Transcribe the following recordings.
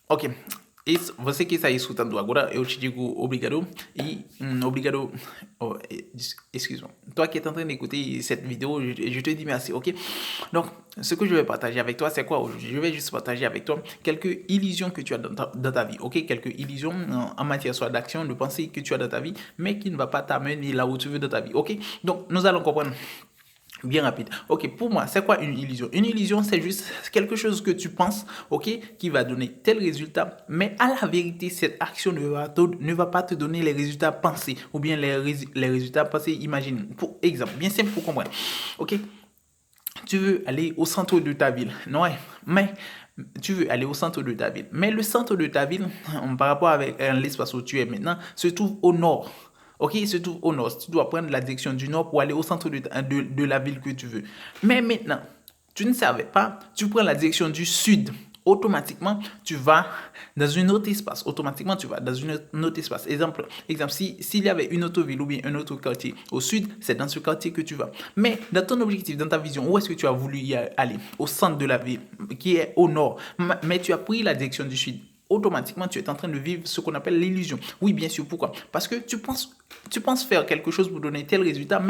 Ok, você que está escutando agora, eu te digo obrigado obrigado. Oh, excuse-moi. Toi qui es en train d'écouter cette vidéo, je te dis merci, ok? Donc, ce que je vais partager avec toi, c'est quoi aujourd'hui? Je vais juste partager avec toi quelques illusions que tu as dans ta vie, ok? Quelques illusions en matière soit d'action, de pensée que tu as dans ta vie, mais qui ne va pas t'amener là où tu veux dans ta vie, ok? Donc, nous allons comprendre. Bien rapide. Ok, pour moi, c'est quoi une illusion? Une illusion, c'est juste quelque chose que tu penses, ok, qui va donner tel résultat, mais à la vérité, cette action ne va pas te donner les résultats pensés ou bien les résultats pensés imaginés. Pour exemple, bien simple pour comprendre. Ok, tu veux aller au centre de ta ville, non, ouais, mais tu veux aller au centre de ta ville, mais le centre de ta ville, par rapport avec l'espace où tu es maintenant, se trouve au nord. Ok, il se trouve au nord. Tu dois prendre la direction du nord pour aller au centre de la ville que tu veux. Mais maintenant, tu ne savais pas, tu prends la direction du sud. Automatiquement, tu vas dans un autre espace. Automatiquement, tu vas dans un autre espace. Exemple, s'il y avait une autre ville ou bien un autre quartier au sud, c'est dans ce quartier que tu vas. Mais dans ton objectif, dans ta vision, où est-ce que tu as voulu y aller? Au centre de la ville, qui est au nord. Mais tu as pris la direction du sud. Automatiquement, tu es en train de vivre ce qu'on appelle l'illusion. Oui, bien sûr. Pourquoi? Parce que tu penses faire quelque chose pour donner tel résultat,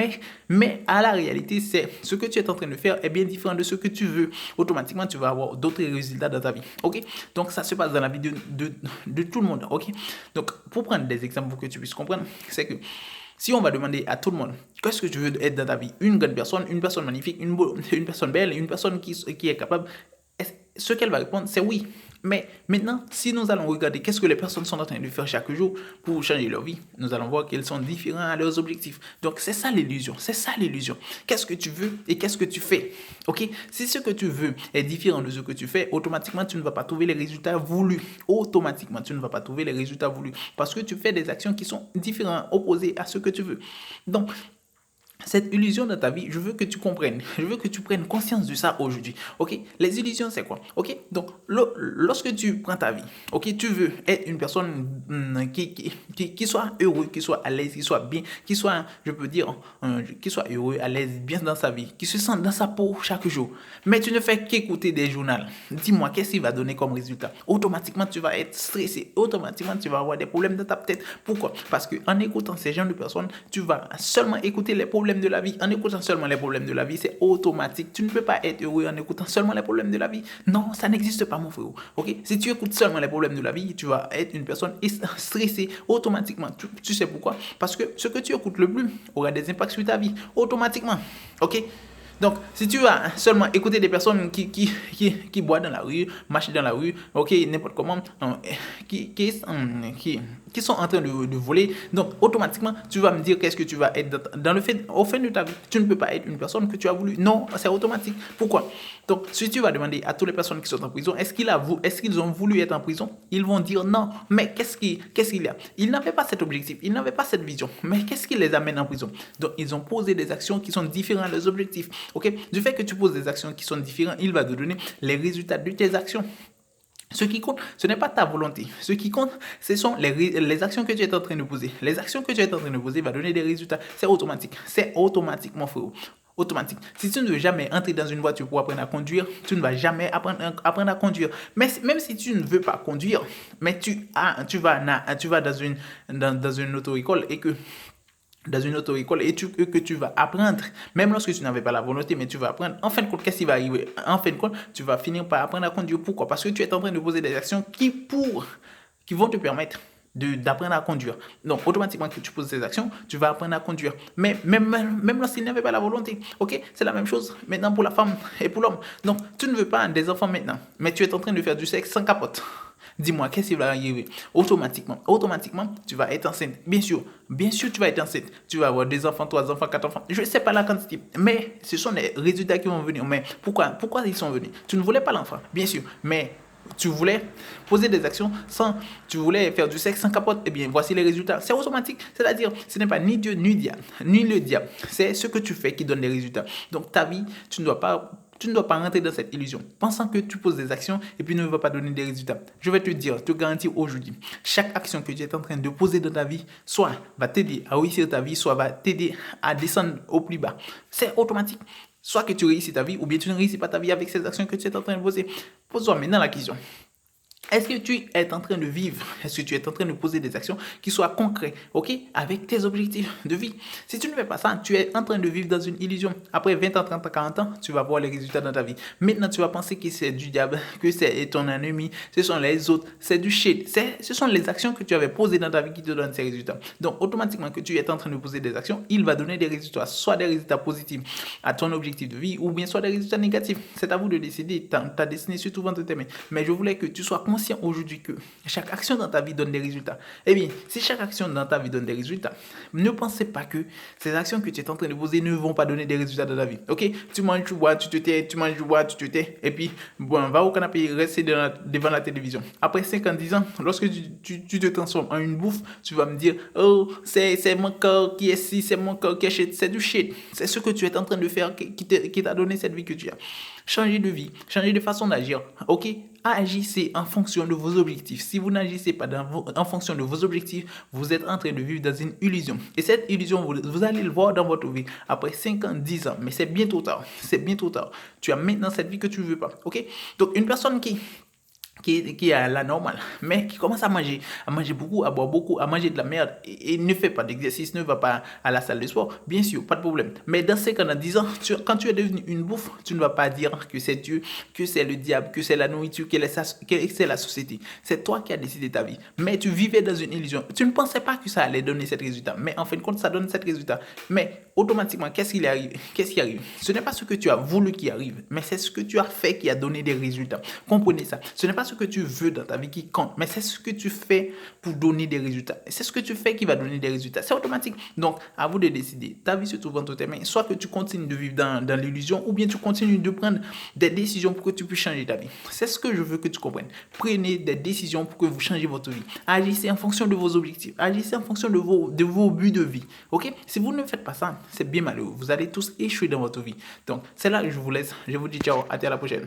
mais à la réalité, c'est ce que tu es en train de faire est bien différent de ce que tu veux. Automatiquement, tu vas avoir d'autres résultats dans ta vie. Ok? Donc, ça se passe dans la vie de tout le monde. Ok? Donc, pour prendre des exemples pour que tu puisses comprendre, c'est que si on va demander à tout le monde, qu'est-ce que tu veux être dans ta vie? Une grande personne, une personne magnifique, une personne belle, une personne qui est capable. Ce qu'elle va répondre, c'est oui. Mais maintenant, si nous allons regarder qu'est-ce que les personnes sont en train de faire chaque jour pour changer leur vie, nous allons voir qu'elles sont différentes à leurs objectifs. Donc, c'est ça l'illusion. C'est ça l'illusion. Qu'est-ce que tu veux et qu'est-ce que tu fais? Ok? Si ce que tu veux est différent de ce que tu fais, automatiquement, tu ne vas pas trouver les résultats voulus. Automatiquement, tu ne vas pas trouver les résultats voulus parce que tu fais des actions qui sont différentes, opposées à ce que tu veux. Donc, cette illusion dans ta vie, je veux que tu comprennes, je veux que tu prennes conscience de ça aujourd'hui. Ok? Les illusions, c'est quoi? Ok? Donc, lorsque tu prends ta vie, ok, tu veux être une personne qui soit heureux, qui soit à l'aise, qui soit bien, qui soit, je peux dire, qui soit heureux, à l'aise, bien dans sa vie, qui se sent dans sa peau chaque jour. Mais tu ne fais qu'écouter des journaux. Dis-moi, qu'est-ce qu'il va donner comme résultat? Automatiquement, tu vas être stressé. Automatiquement, tu vas avoir des problèmes dans ta tête. Pourquoi? Parce qu'en écoutant ces gens de personnes, tu vas seulement écouter les problèmes de la vie. En écoutant seulement les problèmes de la vie, c'est automatique. Tu ne peux pas être heureux en écoutant seulement les problèmes de la vie. Non, ça n'existe pas, mon frère. Ok? Si tu écoutes seulement les problèmes de la vie, tu vas être une personne stressée automatiquement. Tu sais pourquoi? Parce que ce que tu écoutes le plus aura des impacts sur ta vie automatiquement. Ok? Donc, si tu vas seulement écouter des personnes qui boivent dans la rue, marchent dans la rue, ok, n'importe comment, qui sont en train de voler, donc automatiquement, tu vas me dire qu'est-ce que tu vas être dans le fait, au fin de ta vie. Tu ne peux pas être une personne que tu as voulu. Non, c'est automatique. Pourquoi? Donc, si tu vas demander à toutes les personnes qui sont en prison, est-ce qu'ils ont voulu être en prison? Ils vont dire non. Mais qu'est-ce qu'il y a? Ils n'avaient pas cet objectif, ils n'avaient pas cette vision. Mais qu'est-ce qui les amène en prison? Donc, ils ont posé des actions qui sont différentes de leurs objectifs. Ok? Du fait que tu poses des actions qui sont différentes, il va te donner les résultats de tes actions. Ce qui compte, ce n'est pas ta volonté. Ce qui compte, ce sont les actions que tu es en train de poser. Les actions que tu es en train de poser vont donner des résultats. C'est automatique. C'est automatique, mon frère. Automatique. Si tu ne veux jamais entrer dans une voiture pour apprendre à conduire, tu ne vas jamais apprendre à conduire. Mais même si tu ne veux pas conduire, mais tu vas dans une auto-école et que dans une auto-école que tu vas apprendre, même lorsque tu n'avais pas la volonté, mais tu vas apprendre. En fin de compte, qu'est-ce qui va arriver? En fin de compte, tu vas finir par apprendre à conduire. Pourquoi? Parce que tu es en train de poser des actions qui vont te permettre d'apprendre à conduire. Donc, automatiquement que tu poses ces actions, tu vas apprendre à conduire. Mais même lorsqu'il n'avait pas la volonté, ok, c'est la même chose maintenant pour la femme et pour l'homme. Donc, tu ne veux pas des enfants maintenant, mais tu es en train de faire du sexe sans capote. Dis-moi, qu'est-ce qui va arriver? Automatiquement, tu vas être enceinte. Bien sûr, tu vas être enceinte. Tu vas avoir 2 enfants, 3 enfants, 4 enfants. Je ne sais pas la quantité, mais ce sont les résultats qui vont venir. Mais pourquoi ils sont venus? Tu ne voulais pas l'enfant, bien sûr, mais tu voulais poser des actions tu voulais faire du sexe sans capote, eh bien voici les résultats. C'est automatique, c'est-à-dire ce n'est pas ni Dieu ni le diable, c'est ce que tu fais qui donne les résultats. Donc ta vie, tu ne dois pas rentrer dans cette illusion, pensant que tu poses des actions et puis ne va pas donner des résultats. Je vais te garantir aujourd'hui, chaque action que tu es en train de poser dans ta vie, soit va t'aider à réussir ta vie, soit va t'aider à descendre au plus bas. C'est automatique. Soit que tu réussis ta vie, ou bien tu ne réussis pas ta vie avec ces actions que tu es en train de poser. Pose-toi maintenant la question. Est-ce que tu es en train de vivre? Est-ce que tu es en train de poser des actions qui soient concrètes, ok, avec tes objectifs de vie? Si tu ne fais pas ça, tu es en train de vivre dans une illusion. Après 20 ans, 30 ans, 40 ans, tu vas voir les résultats dans ta vie. Maintenant, tu vas penser que c'est du diable, que c'est ton ennemi, ce sont les autres, c'est du shit. Ce sont les actions que tu avais posées dans ta vie qui te donnent ces résultats. Donc, automatiquement que tu es en train de poser des actions, il va donner des résultats, soit des résultats positifs à ton objectif de vie, ou bien soit des résultats négatifs. C'est à vous de décider. Ta destinée se trouve entre tes mains. Mais je voulais que tu sois conscient aujourd'hui que chaque action dans ta vie donne des résultats. Eh bien, si chaque action dans ta vie donne des résultats, ne pensez pas que ces actions que tu es en train de poser ne vont pas donner des résultats dans ta vie. Ok? Tu manges, tu bois, tu te tais, tu manges, tu bois, tu te tais, et puis, bon, va au canapé, rester devant la télévision. Après 5 ans, 10 ans, lorsque tu te transformes en une bouffe, tu vas me dire, oh, c'est mon corps qui est ci, c'est mon corps qui est shit, c'est du shit. C'est ce que tu es en train de faire qui t'a donné cette vie que tu as. Changez de vie, changez de façon d'agir, ok? Agissez en fonction de vos objectifs. Si vous n'agissez pas en fonction de vos objectifs, vous êtes en train de vivre dans une illusion. Et cette illusion, vous allez le voir dans votre vie après 5 ans, 10 ans. Mais c'est bien trop tard. C'est bien trop tard. Tu as maintenant cette vie que tu ne veux pas, ok? Donc, une personne qui est à la normale, mais qui commence à manger beaucoup, à boire beaucoup, à manger de la merde et ne fait pas d'exercice, ne va pas à la salle de sport, bien sûr, pas de problème. Mais dans 5 ans, dans 10 ans, quand tu es devenu une bouffe, tu ne vas pas dire que c'est Dieu, que c'est le diable, que c'est la nourriture, que c'est la société. C'est toi qui as décidé ta vie. Mais tu vivais dans une illusion. Tu ne pensais pas que ça allait donner cet résultat. Mais en fin de compte, ça donne cet résultat. Mais automatiquement, qu'est-ce qui arrive? Ce n'est pas ce que tu as voulu qui arrive, mais c'est ce que tu as fait qui a donné des résultats. Comprenez ça. Ce n'est pas ce que tu veux dans ta vie qui compte, mais c'est ce que tu fais pour donner des résultats. C'est ce que tu fais qui va donner des résultats. C'est automatique. Donc, à vous de décider. Ta vie se trouve entre tes mains. Soit que tu continues de vivre dans l'illusion, ou bien tu continues de prendre des décisions pour que tu puisses changer ta vie. C'est ce que je veux que tu comprennes. Prenez des décisions pour que vous changiez votre vie. Agissez en fonction de vos objectifs. Agissez en fonction de vos buts de vie. Ok? Si vous ne faites pas ça, c'est bien malheureux. Vous allez tous échouer dans votre vie. Donc, c'est là que je vous laisse. Je vous dis ciao. À la prochaine.